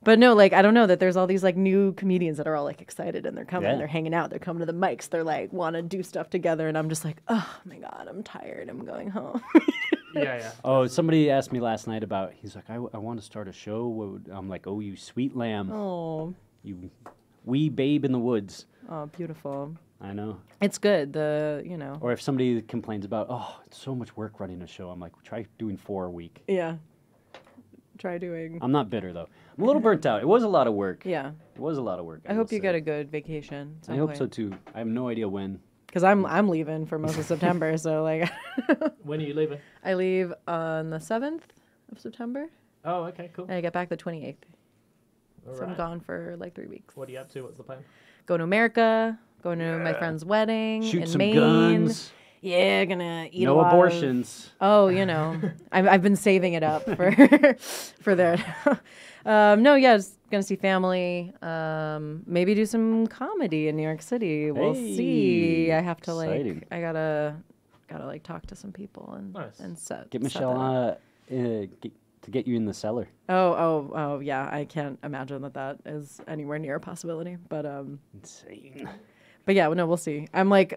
[SPEAKER 3] But no, like I don't know that there's all these like new comedians that are all like excited and they're coming,
[SPEAKER 1] Yeah.
[SPEAKER 3] they're hanging out, they're coming to the mics, they're like want to do stuff together, and I'm just like, oh my god, I'm tired, I'm going home.
[SPEAKER 2] Yeah.
[SPEAKER 1] Oh, somebody asked me last night about, he's like, I want to start a show. I'm like, oh, you sweet lamb.
[SPEAKER 3] Oh,
[SPEAKER 1] You wee babe in the woods.
[SPEAKER 3] oh, beautiful.
[SPEAKER 1] I know.
[SPEAKER 3] It's good.
[SPEAKER 1] Or if somebody complains about, oh, it's so much work running a show, I'm like, try doing 4 a week.
[SPEAKER 3] Yeah. Try doing.
[SPEAKER 1] I'm not bitter, though. I'm a little burnt out. It was a lot of work.
[SPEAKER 3] Yeah.
[SPEAKER 1] It was a lot of work.
[SPEAKER 3] I hope you get a good vacation.
[SPEAKER 1] I hope so, too. I have no idea when.
[SPEAKER 3] Because I'm leaving for most of September, so like.
[SPEAKER 2] When are you leaving?
[SPEAKER 3] I leave on the 7th of September,
[SPEAKER 2] Oh, okay, cool.
[SPEAKER 3] and I get back the 28th.
[SPEAKER 2] All
[SPEAKER 3] So I'm
[SPEAKER 2] right.
[SPEAKER 3] gone for like 3 weeks.
[SPEAKER 2] What are you up to? What's the plan?
[SPEAKER 3] Going to America, going to my friend's wedding
[SPEAKER 1] Shoot
[SPEAKER 3] in
[SPEAKER 1] some
[SPEAKER 3] Maine.
[SPEAKER 1] guns.
[SPEAKER 3] Yeah, gonna eat a
[SPEAKER 1] No
[SPEAKER 3] lot
[SPEAKER 1] abortions.
[SPEAKER 3] Oh, I've been saving it up for for that. No, yeah, just gonna see family. Maybe do some comedy in New York City. We'll see.
[SPEAKER 1] Hey,
[SPEAKER 3] I have to
[SPEAKER 1] exciting.
[SPEAKER 3] I gotta like talk to some people and
[SPEAKER 2] Nice.
[SPEAKER 3] and set.
[SPEAKER 1] Get
[SPEAKER 3] set
[SPEAKER 1] Michelle
[SPEAKER 3] that up.
[SPEAKER 1] to get you in the cellar.
[SPEAKER 3] Oh, yeah. I can't imagine that is anywhere near a possibility. But
[SPEAKER 1] Insane.
[SPEAKER 3] But yeah, no, we'll see. I'm like,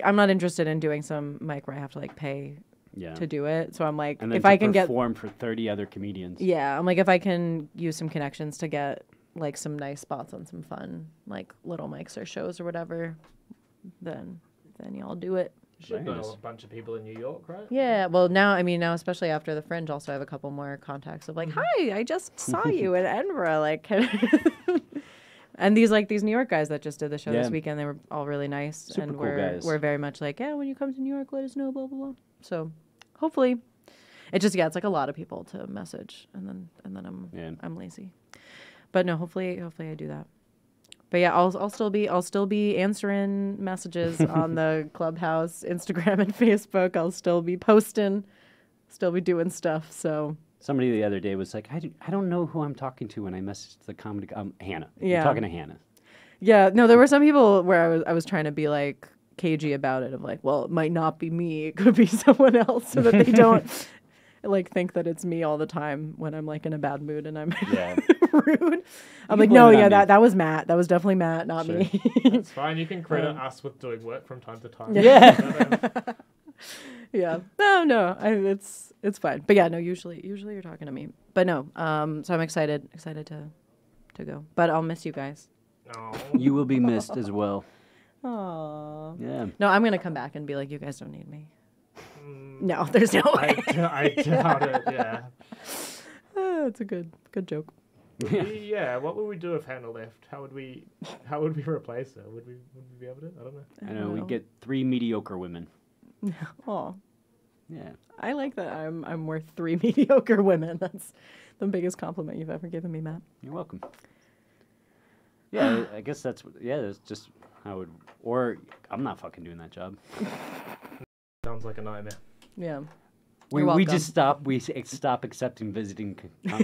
[SPEAKER 3] I'm not interested in doing some mic where I have to like pay
[SPEAKER 1] Yeah.
[SPEAKER 3] to do it. So I'm like,
[SPEAKER 1] And then
[SPEAKER 3] if
[SPEAKER 1] to
[SPEAKER 3] I can get,
[SPEAKER 1] perform for 30 other comedians.
[SPEAKER 3] yeah, I'm like, if I can use some connections to get like some nice spots on some fun like little mics or shows or whatever, then y'all do it.
[SPEAKER 2] You should know
[SPEAKER 1] Nice.
[SPEAKER 2] a bunch of people in New York, right?
[SPEAKER 3] Yeah, well now especially after the Fringe, also I have a couple more contacts of like, hi, I just saw you in Edinburgh, like, and these New York guys that just did the show
[SPEAKER 1] Yeah.
[SPEAKER 3] this weekend, they were all really nice,
[SPEAKER 1] Super
[SPEAKER 3] and
[SPEAKER 1] cool guys.
[SPEAKER 3] we're very much like, yeah, when you come to New York, let us know, blah blah blah. So hopefully, it's like a lot of people to message, and then I'm lazy, but no, hopefully I do that. But yeah, I'll still be answering messages on the Clubhouse, Instagram, and Facebook. I'll still be posting, still be doing stuff. So
[SPEAKER 1] Somebody the other day was like, I don't know who I'm talking to when I message the comedy. Hannah.
[SPEAKER 3] Yeah.
[SPEAKER 1] You're talking to Hannah.
[SPEAKER 3] yeah, no, there were some people where I was trying to be like cagey about it, of like, well, it might not be me, it could be someone else, so that they don't like think that it's me all the time when I'm like in a bad mood and I'm
[SPEAKER 1] Yeah.
[SPEAKER 3] rude. I'm
[SPEAKER 1] can
[SPEAKER 3] like,
[SPEAKER 1] blame
[SPEAKER 3] no,
[SPEAKER 1] it on
[SPEAKER 3] yeah,
[SPEAKER 1] me.
[SPEAKER 3] that was Matt. That was definitely Matt, not
[SPEAKER 1] Sure.
[SPEAKER 3] me.
[SPEAKER 2] It's fine. You can credit us with doing work from time to time.
[SPEAKER 1] Yeah.
[SPEAKER 3] Yeah. No, it's fine. But yeah, no, usually you're talking to me. But no, so I'm excited to go. But I'll miss you guys.
[SPEAKER 2] No.
[SPEAKER 1] You will be missed as well.
[SPEAKER 3] Aww.
[SPEAKER 1] Yeah.
[SPEAKER 3] No, I'm gonna come back and be like, you guys don't need me. No, there's no way.
[SPEAKER 2] I doubt it. Yeah.
[SPEAKER 3] It's a good joke.
[SPEAKER 2] Yeah. What would we do if Hannah left? How would we replace her? Would we be able to? I don't know.
[SPEAKER 1] I know. We get 3 mediocre women.
[SPEAKER 3] Oh,
[SPEAKER 1] Yeah.
[SPEAKER 3] I like that. I'm worth 3 mediocre women. That's the biggest compliment you've ever given me, Matt.
[SPEAKER 1] You're welcome. Yeah, I guess that's just how it. Or I'm not fucking doing that job.
[SPEAKER 2] Sounds like a nightmare.
[SPEAKER 3] Yeah.
[SPEAKER 1] We
[SPEAKER 3] You're welcome.
[SPEAKER 1] just stop. We stop accepting visiting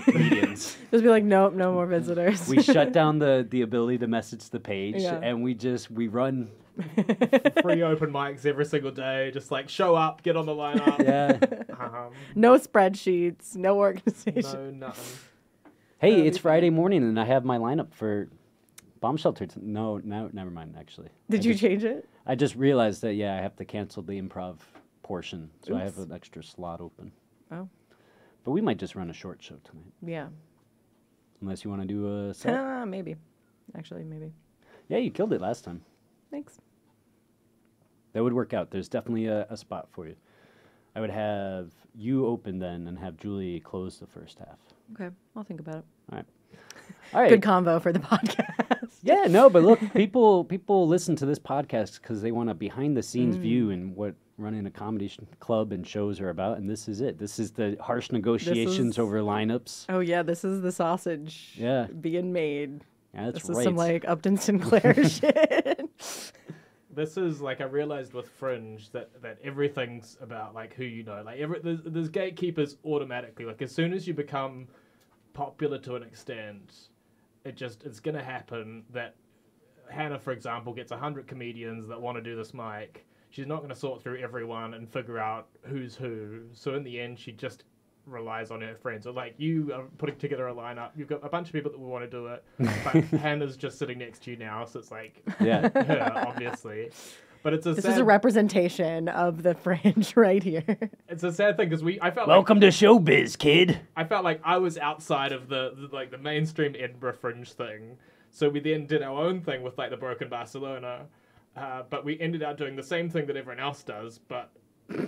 [SPEAKER 1] comedians.
[SPEAKER 3] Just be like, nope, no more visitors.
[SPEAKER 1] We shut down the ability to message the page,
[SPEAKER 3] Yeah.
[SPEAKER 1] and we run.
[SPEAKER 2] Free open mics every single day. Just like show up, get on the lineup.
[SPEAKER 1] Yeah.
[SPEAKER 3] No spreadsheets, no organization.
[SPEAKER 2] No, nothing.
[SPEAKER 1] Hey,
[SPEAKER 3] That'd
[SPEAKER 1] it's
[SPEAKER 3] be
[SPEAKER 1] Friday morning, and I have my lineup for Bomb Shelter. No, never mind. Actually,
[SPEAKER 3] Did you change it?
[SPEAKER 1] I just realized that I have to cancel the improv portion, so I have
[SPEAKER 3] Oops.
[SPEAKER 1] an extra slot open.
[SPEAKER 3] Oh,
[SPEAKER 1] But we might just run a short show tonight,
[SPEAKER 3] yeah.
[SPEAKER 1] unless you want to do a set.
[SPEAKER 3] Maybe. Actually, maybe.
[SPEAKER 1] Yeah, you killed it last time.
[SPEAKER 3] Thanks.
[SPEAKER 1] That would work out. There's definitely a spot for you. I would have you open then and have Julie close the first half.
[SPEAKER 3] Okay, I'll think about it.
[SPEAKER 1] All right. All right.
[SPEAKER 3] Good convo for the podcast.
[SPEAKER 1] Yeah, no, but look, people listen to this podcast because they want a behind the scenes view and what running a comedy club and shows are about, and this is it. This is the harsh negotiations over lineups.
[SPEAKER 3] Oh yeah, this is the sausage.
[SPEAKER 1] Yeah.
[SPEAKER 3] Being made.
[SPEAKER 1] Yeah, that's
[SPEAKER 3] This
[SPEAKER 1] right.
[SPEAKER 3] is some like Upton Sinclair shit.
[SPEAKER 2] This is like I realized with Fringe that everything's about like who you know. Like there's gatekeepers automatically. Like as soon as you become popular to an extent, it's gonna happen that Hannah, for example, gets 100 comedians that want to do this mic. She's not gonna sort through everyone and figure out who's who. So in the end, she just relies on her friends. Or like you are putting together a lineup, you've got a bunch of people that will want to do it, but Hannah's just sitting next to you now, so it's like her, obviously. But it's
[SPEAKER 3] This is a representation of the Fringe right here.
[SPEAKER 2] It's a sad thing because I felt
[SPEAKER 1] Welcome to showbiz, kid.
[SPEAKER 2] I felt like I was outside of the mainstream Edinburgh Fringe thing. So we then did our own thing with like the Broken Barcelona, but we ended up doing the same thing that everyone else does, but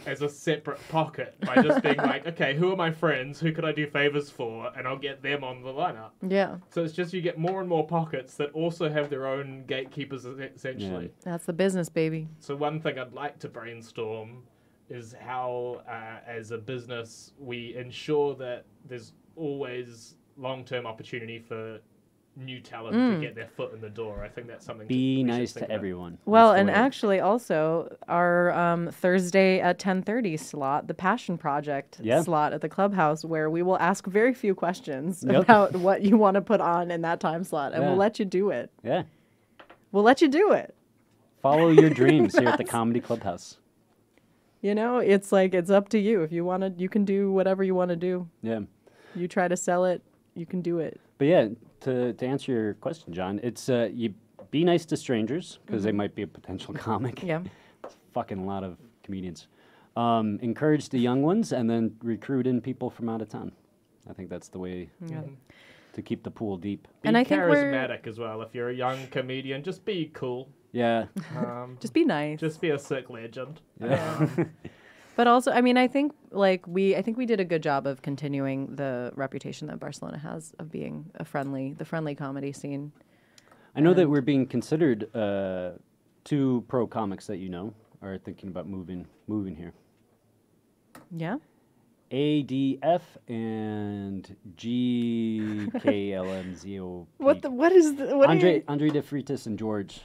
[SPEAKER 2] as a separate pocket by just being like, okay, who are my friends? Who could I do favors for? And I'll get them on the lineup.
[SPEAKER 3] Yeah.
[SPEAKER 2] So it's just you get more and more pockets that also have their own gatekeepers, essentially.
[SPEAKER 1] Yeah.
[SPEAKER 3] That's the business, baby.
[SPEAKER 2] So one thing I'd like to brainstorm is how, as a business, we ensure that there's always long-term opportunity for new talent to get their foot in the door. I think that's something.
[SPEAKER 1] Be nice to everyone.
[SPEAKER 3] Well,
[SPEAKER 1] That's the
[SPEAKER 3] and
[SPEAKER 1] way.
[SPEAKER 3] actually also our Thursday at 10:30 slot, the Passion Project slot at the Clubhouse, where we will ask very few questions about what you want to put on in that time slot, and we'll let you do it.
[SPEAKER 1] Yeah.
[SPEAKER 3] We'll let you do it.
[SPEAKER 1] Follow your dreams here at the Comedy Clubhouse.
[SPEAKER 3] You know, it's like, it's up to you. If you want to, you can do whatever you want to do.
[SPEAKER 1] Yeah.
[SPEAKER 3] You try to sell it, you can do it.
[SPEAKER 1] But yeah, to answer your question, John, it's you be nice to strangers because they might be a potential comic.
[SPEAKER 3] Yeah.
[SPEAKER 1] Fucking a lot of comedians. Encourage the young ones and then recruit in people from out of town. I think that's the way to keep the pool deep.
[SPEAKER 2] Be
[SPEAKER 3] And I think
[SPEAKER 2] charismatic as well. If you're a young comedian, just be cool.
[SPEAKER 1] Yeah.
[SPEAKER 3] Just be nice.
[SPEAKER 2] Just be a sick legend.
[SPEAKER 1] Yeah.
[SPEAKER 3] But also, I mean, I think we did a good job of continuing the reputation that Barcelona has of being the friendly comedy scene.
[SPEAKER 1] I know that we're being considered. 2 pro comics that you know are thinking about moving here.
[SPEAKER 3] Yeah.
[SPEAKER 1] ADF and GKLMZO.
[SPEAKER 3] What is the what
[SPEAKER 1] Andre De Fritas and George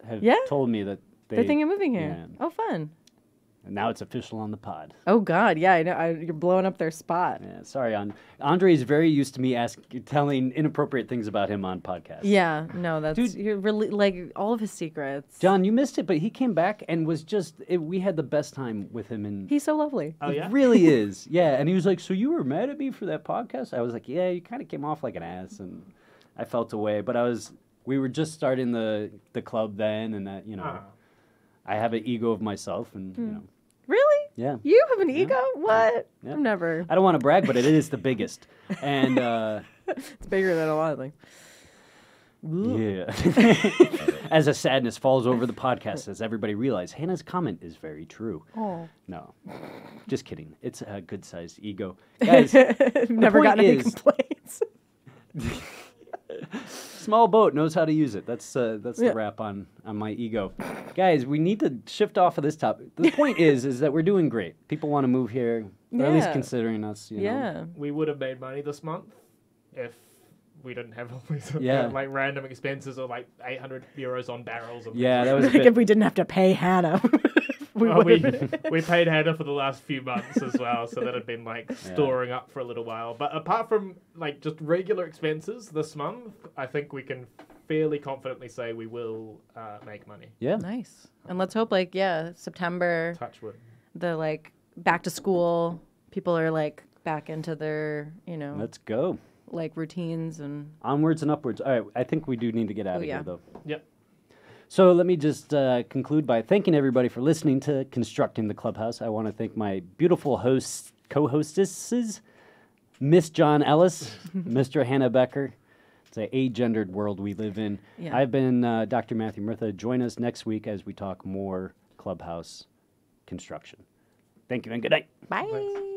[SPEAKER 1] have told me that
[SPEAKER 3] they're thinking of moving here.
[SPEAKER 1] Yeah.
[SPEAKER 3] Oh, fun.
[SPEAKER 1] And now it's official on the pod.
[SPEAKER 3] Oh God, yeah, I know. You're blowing up their spot.
[SPEAKER 1] Yeah, sorry, Andre is very used to me telling inappropriate things about him on podcasts.
[SPEAKER 3] Yeah, no, that's you're really like all of his secrets.
[SPEAKER 1] John, you missed it, but he came back and was we had the best time with him. And
[SPEAKER 3] he's so lovely.
[SPEAKER 2] Oh yeah,
[SPEAKER 1] he really is. Yeah, and he was like, "So you were mad at me for that podcast?" I was like, "Yeah, you kind of came off like an ass," and I felt away. But we were just starting the club then, and that I have an ego of myself, and you know.
[SPEAKER 3] Really?
[SPEAKER 1] Yeah.
[SPEAKER 3] You have an ego? What?
[SPEAKER 1] Yeah.
[SPEAKER 3] I'm never.
[SPEAKER 1] I don't want to brag, but it is the biggest. And
[SPEAKER 3] It's bigger than a lot of things.
[SPEAKER 1] yeah. As a sadness falls over the podcast, as everybody realizes, Hannah's comment is very true.
[SPEAKER 3] Oh.
[SPEAKER 1] No, just kidding. It's a good-sized ego, guys.
[SPEAKER 3] Never gotten any complaints.
[SPEAKER 1] Small boat knows how to use it. That's the wrap on my ego. Guys, we need to shift off of this topic. The point is that we're doing great. People want to move here. They're at least considering us. You know?
[SPEAKER 2] We would have made money this month if we didn't have all these like random expenses or like 800 euros on barrels.
[SPEAKER 1] That was
[SPEAKER 3] like if we didn't have to pay Hannah.
[SPEAKER 2] we paid Hannah for the last few months as well, so that had been like storing up for a little while. But apart from like just regular expenses this month, I think we can fairly confidently say we will make money.
[SPEAKER 1] Yeah.
[SPEAKER 3] Nice. And let's hope September.
[SPEAKER 2] Touch wood.
[SPEAKER 3] The back to school, people are back into their,
[SPEAKER 1] Let's go.
[SPEAKER 3] Routines and
[SPEAKER 1] onwards and upwards. All right, I think we do need to get out of here though.
[SPEAKER 2] Yep.
[SPEAKER 1] So let me just conclude by thanking everybody for listening to Constructing the Clubhouse. I want to thank my beautiful co-hostesses, Miss John Ellis, Mr. Hannah Becker. It's an agendered world we live in. Yeah. I've been Dr. Matthew Murtha. Join us next week as we talk more Clubhouse construction. Thank you and good night.
[SPEAKER 3] Bye.